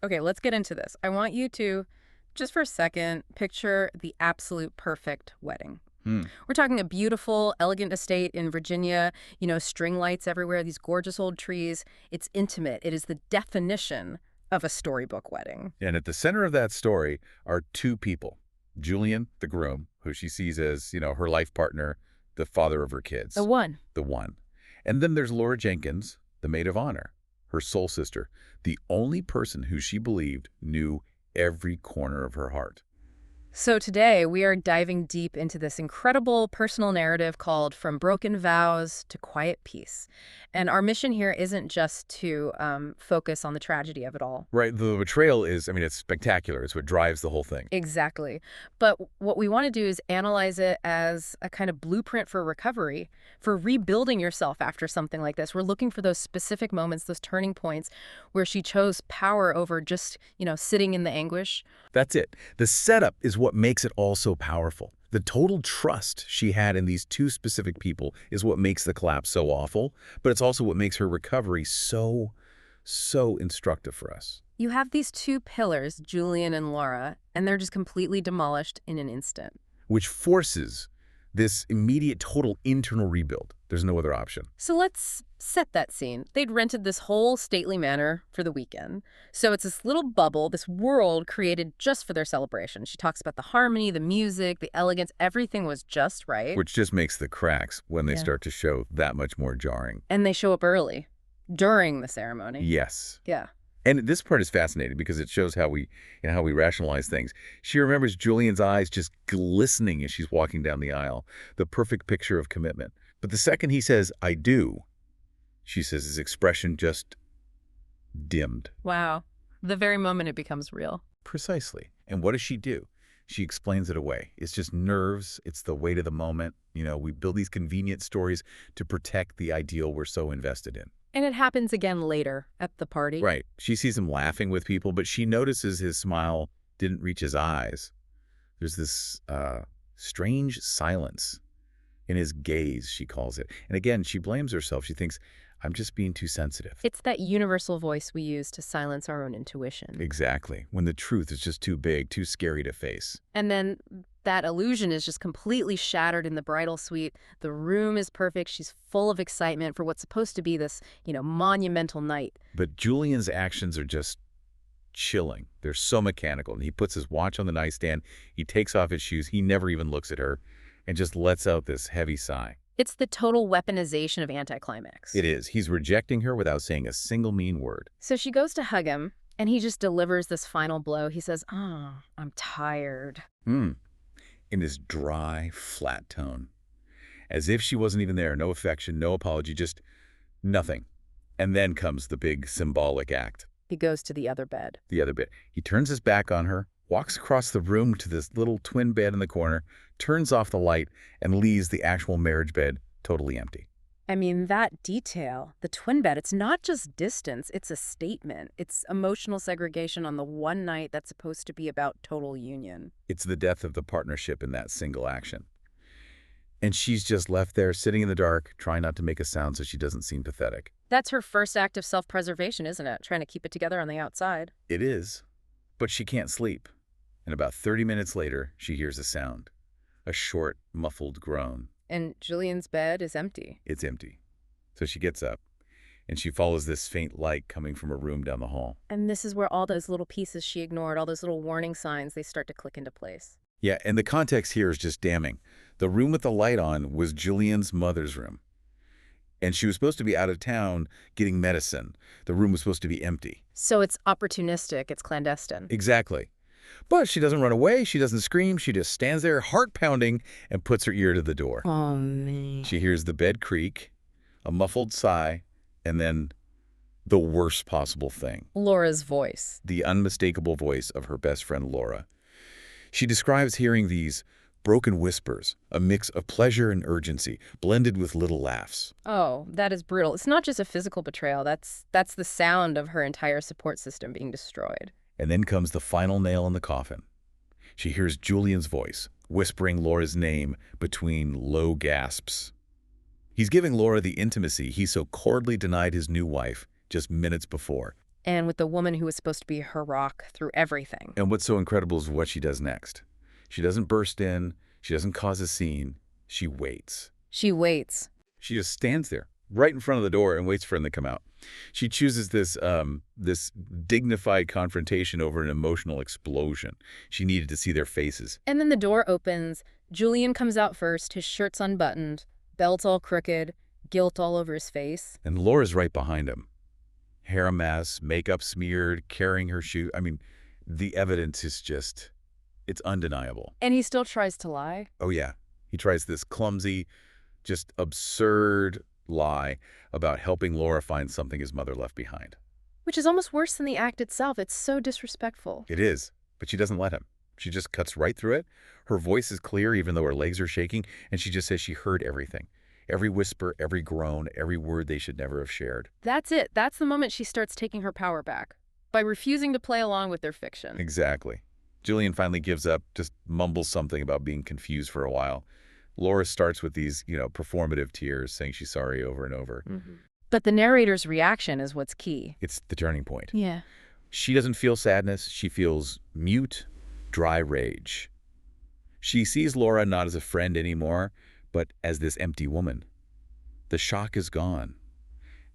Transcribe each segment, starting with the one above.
Okay, let's get into this. I want you to, just for a second, picture the absolute perfect wedding. Hmm. We're talking a beautiful, elegant estate in Virginia, string lights everywhere, these gorgeous old trees. It's intimate. It is the definition of a storybook wedding. And at the center of that story are two people. Julian, the groom, who she sees as, her life partner, the father of her The kids, one. the one. And then there's Laura Jenkins, the maid of honor, her soul sister, the only person who she believed knew every corner of her heart. So today we are diving deep into this incredible personal narrative called From Broken Vows to Quiet Peace. And our mission here isn't just to focus on the tragedy of it all. Right, the betrayal is, it's spectacular. It's what drives the whole thing. Exactly. But what we want to do is analyze it as a kind of blueprint for recovery, for rebuilding yourself after something like this. We're looking for those specific moments, those turning points where she chose power over just, sitting in the anguish. That's it. The setup is what makes it all so powerful. The total trust she had in these two specific people is what makes the collapse so awful, but it's also what makes her recovery so instructive for us. You have these two pillars, Julian and Laura, and they're just completely demolished in an instant. Which forces this immediate total internal rebuild. There's no other option. So let's set that scene. They'd rented this whole stately manor for the weekend. So it's this little bubble, this world created just for their celebration. She talks about the harmony, the music, the elegance, everything was just right. Which just makes the cracks when they Yeah. start to show that much more jarring. And they show up early, during the ceremony. Yes. Yeah. And this part is fascinating because it shows how we rationalize things. She remembers Julian's eyes just glistening as she's walking down the aisle, the perfect picture of commitment. But the second he says, "I do," she says his expression just dimmed. Wow. The very moment it becomes real. Precisely. And what does she do? She explains it away. It's just nerves. It's the weight of the moment. We build these convenient stories to protect the ideal we're so invested in. And it happens again later at the party. Right. She sees him laughing with people, but she notices his smile didn't reach his eyes. There's this strange silence in his gaze, she calls it. And again, she blames herself. She thinks, I'm just being too sensitive. It's that universal voice we use to silence our own intuition. Exactly. When the truth is just too big, too scary to face. And then that illusion is just completely shattered in the bridal suite. The room is perfect. She's full of excitement for what's supposed to be this, monumental night. But Julian's actions are just chilling. They're so mechanical. And he puts his watch on the nightstand. He takes off his shoes. He never even looks at her and just lets out this heavy sigh. It's the total weaponization of anticlimax. It is. He's rejecting her without saying a single mean word. So she goes to hug him, and he just delivers this final blow. He says, "Oh, I'm tired." In this dry, flat tone. As if she wasn't even there. No affection, no apology, just nothing. And then comes the big symbolic act. He goes to the other bed. The other bit. He turns his back on her, walks across the room to this little twin bed in the corner, turns off the light, and leaves the actual marriage bed totally empty. I mean, that detail, the twin bed, it's not just distance, it's a statement. It's emotional segregation on the one night that's supposed to be about total union. It's the death of the partnership in that single action. And she's just left there, sitting in the dark, trying not to make a sound so she doesn't seem pathetic. That's her first act of self-preservation, isn't it? Trying to keep it together on the outside. It is. But she can't sleep. And about 30 minutes later, she hears a sound. A short, muffled groan. And Julian's bed is empty. It's empty. So she gets up, and she follows this faint light coming from a room down the hall. And this is where all those little pieces she ignored, all those little warning signs, they start to click into place. Yeah, and the context here is just damning. The room with the light on was Julian's mother's room. And she was supposed to be out of town getting medicine. The room was supposed to be empty. So it's opportunistic, it's clandestine. Exactly. But she doesn't run away, she doesn't scream, she just stands there, heart pounding, and puts her ear to the door. Oh, man. She hears the bed creak, a muffled sigh, and then the worst possible thing. Laura's voice. The unmistakable voice of her best friend, Laura. She describes hearing these broken whispers, a mix of pleasure and urgency, blended with little laughs. Oh, that is brutal. It's not just a physical betrayal. That's the sound of her entire support system being destroyed. And then comes the final nail in the coffin. She hears Julian's voice, whispering Laura's name between low gasps. He's giving Laura the intimacy he so coldly denied his new wife just minutes before. And with the woman who was supposed to be her rock through everything. And what's so incredible is what she does next. She doesn't burst in. She doesn't cause a scene. She waits. She waits. She just stands there right in front of the door and waits for him to come out. She chooses this dignified confrontation over an emotional explosion. She needed to see their faces. And then the door opens. Julian comes out first, his shirt's unbuttoned, belt all crooked, guilt all over his face. And Laura's right behind him. Hair a mess, makeup smeared, carrying her shoe. I mean, the evidence is just, it's undeniable. And he still tries to lie. Oh, yeah. He tries this clumsy, just absurd lie about helping Laura find something his mother left behind. Which is almost worse than the act itself. It's so disrespectful. It is, but she doesn't let him. She just cuts right through it. Her voice is clear even though her legs are shaking, and she just says she heard everything. Every whisper, every groan, every word they should never have shared. That's it. That's the moment she starts taking her power back, by refusing to play along with their fiction. Exactly. Julian finally gives up, just mumbles something about being confused for a while. Laura starts with these, performative tears, saying she's sorry over and over. But the narrator's reaction is what's key. It's the turning point. Yeah. She doesn't feel sadness. She feels mute, dry rage. She sees Laura not as a friend anymore, but as this empty woman. The shock is gone.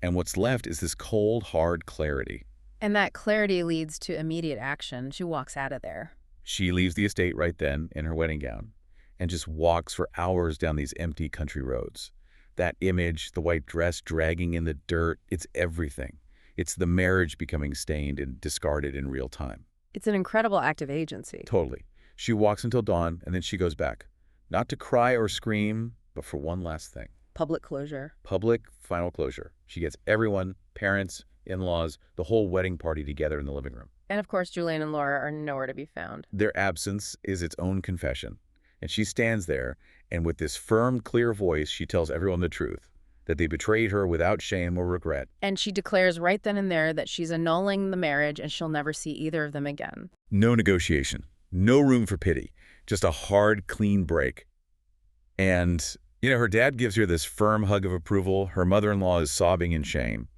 And what's left is this cold, hard clarity. And that clarity leads to immediate action. She walks out of there. She leaves the estate right then in her wedding gown and just walks for hours down these empty country roads. That image, the white dress dragging in the dirt, it's everything. It's the marriage becoming stained and discarded in real time. It's an incredible act of agency. Totally. She walks until dawn, and then she goes back. Not to cry or scream, but for one last thing. Public closure. Public final closure. She gets everyone, parents, in-laws, the whole wedding party together in the living room. And of course, Julian and Laura are nowhere to be found. Their absence is its own confession. And she stands there, and with this firm, clear voice, she tells everyone the truth, that they betrayed her without shame or regret. And she declares right then and there that she's annulling the marriage and she'll never see either of them again. No negotiation. No room for pity. Just a hard, clean break. And, her dad gives her this firm hug of approval. Her mother-in-law is sobbing in shame.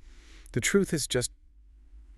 The truth is just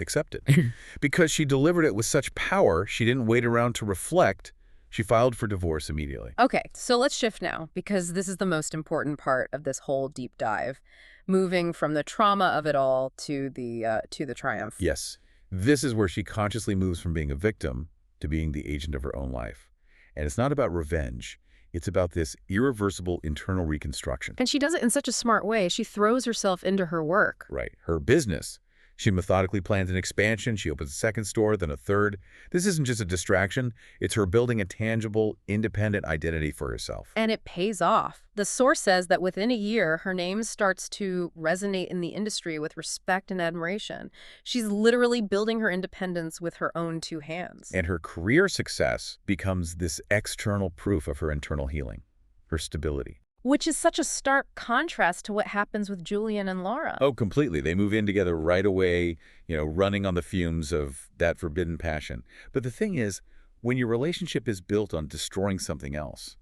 accepted. Because she delivered it with such power, she didn't wait around to reflect. She filed for divorce immediately. Okay, so let's shift now, because this is the most important part of this whole deep dive, moving from the trauma of it all to the triumph. Yes. This is where she consciously moves from being a victim to being the agent of her own life. And it's not about revenge. It's about this irreversible internal reconstruction. And she does it in such a smart way. She throws herself into her work. Right. Her business. She methodically plans an expansion. She opens a second store, then a third. This isn't just a distraction. It's her building a tangible, independent identity for herself. And it pays off. The source says that within a year, her name starts to resonate in the industry with respect and admiration. She's literally building her independence with her own two hands. And her career success becomes this external proof of her internal healing, her stability. Which is such a stark contrast to what happens with Julian and Laura. Oh, completely. They move in together right away, running on the fumes of that forbidden passion. But the thing is, when your relationship is built on destroying something else,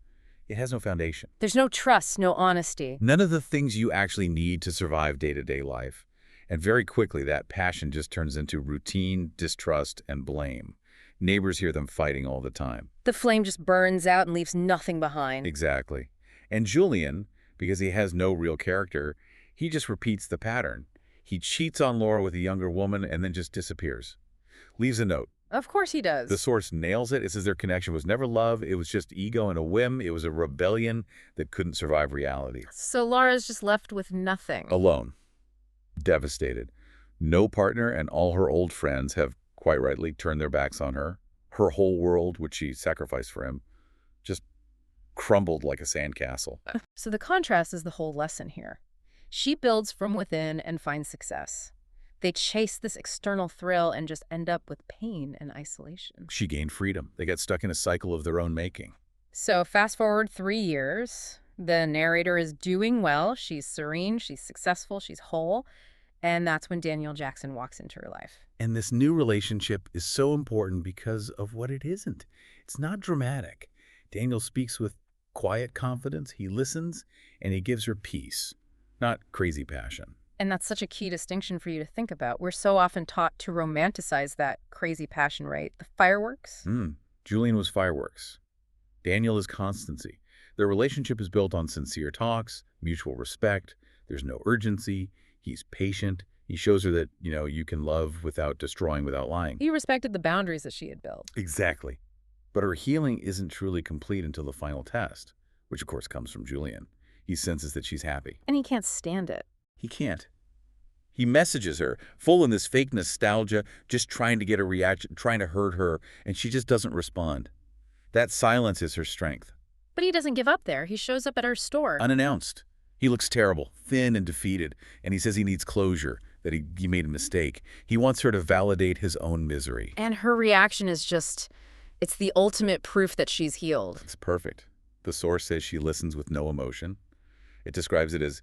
it has no foundation. There's no trust, no honesty. None of the things you actually need to survive day-to-day life. And very quickly, that passion just turns into routine, distrust, and blame. Neighbors hear them fighting all the time. The flame just burns out and leaves nothing behind. Exactly. And Julian, because he has no real character, he just repeats the pattern. He cheats on Laura with a younger woman and then just disappears. Leaves a note. Of course he does. The source nails it. It says their connection was never love. It was just ego and a whim. It was a rebellion that couldn't survive reality. So Laura's just left with nothing. Alone. Devastated. No partner, and all her old friends have, quite rightly, turned their backs on her. Her whole world, which she sacrificed for him, just crumbled like a sandcastle. So the contrast is the whole lesson here. She builds from within and finds success. They chase this external thrill and just end up with pain and isolation. She gained freedom. They got stuck in a cycle of their own making. So fast forward 3 years. The narrator is doing well. She's serene. She's successful. She's whole. And that's when Daniel Jackson walks into her life. And this new relationship is so important because of what it isn't. It's not dramatic. Daniel speaks with quiet confidence. He listens, and he gives her peace, not crazy passion. And that's such a key distinction for you to think about. We're so often taught to romanticize that crazy passion, right? The fireworks. Julian was fireworks. Daniel is constancy. Their relationship is built on sincere talks, mutual respect. There's no urgency. He's patient. He shows her that, you can love without destroying, without lying. He respected the boundaries that she had built. Exactly. But her healing isn't truly complete until the final test, which of course comes from Julian. He senses that she's happy. And he can't stand it. He can't. He messages her, full in this fake nostalgia, just trying to get a reaction, trying to hurt her, and she just doesn't respond. That silence is her strength. But he doesn't give up there. He shows up at her store. Unannounced. He looks terrible, thin and defeated, and he says he needs closure, that he made a mistake. He wants her to validate his own misery. And her reaction is just, it's the ultimate proof that she's healed. It's perfect. The source says she listens with no emotion. It describes it as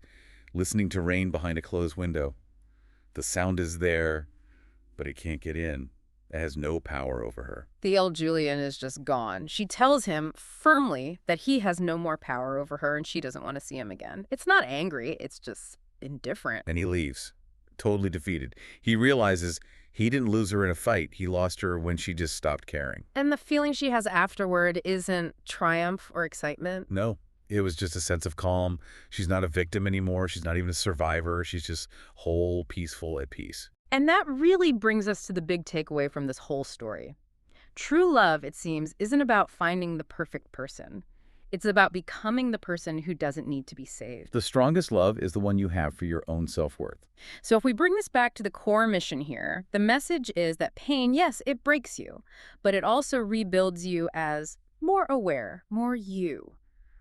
listening to rain behind a closed window. The sound is there, but it can't get in. It has no power over her. The old Julian is just gone. She tells him firmly that he has no more power over her and she doesn't want to see him again. It's not angry, it's just indifferent. And he leaves, totally defeated. He realizes he didn't lose her in a fight. He lost her when she just stopped caring. And the feeling she has afterward isn't triumph or excitement. No, it was just a sense of calm. She's not a victim anymore. She's not even a survivor. She's just whole, peaceful, at peace. And that really brings us to the big takeaway from this whole story. True love, it seems, isn't about finding the perfect person. It's about becoming the person who doesn't need to be saved. The strongest love is the one you have for your own self-worth. So if we bring this back to the core mission here, the message is that pain, yes, it breaks you, but it also rebuilds you as more aware, more you.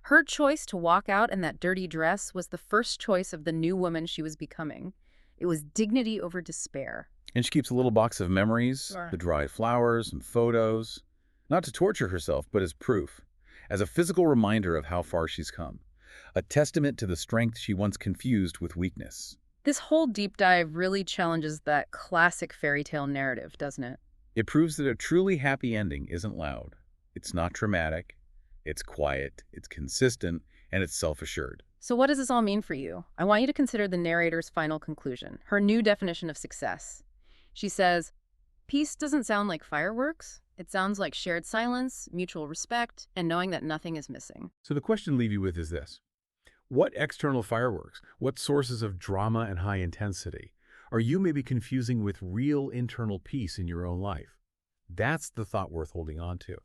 Her choice to walk out in that dirty dress was the first choice of the new woman she was becoming. It was dignity over despair. And she keeps a little box of memories, Sure. the dried flowers and photos, not to torture herself, but as proof, as a physical reminder of how far she's come, a testament to the strength she once confused with weakness. This whole deep dive really challenges that classic fairy tale narrative, doesn't it? It proves that a truly happy ending isn't loud. It's not dramatic. It's quiet. It's consistent. And it's self-assured. So what does this all mean for you? I want you to consider the narrator's final conclusion, her new definition of success. She says, peace doesn't sound like fireworks. It sounds like shared silence, mutual respect, and knowing that nothing is missing. So the question to leave you with is this. What external fireworks, what sources of drama and high intensity are you maybe confusing with real internal peace in your own life? That's the thought worth holding on to.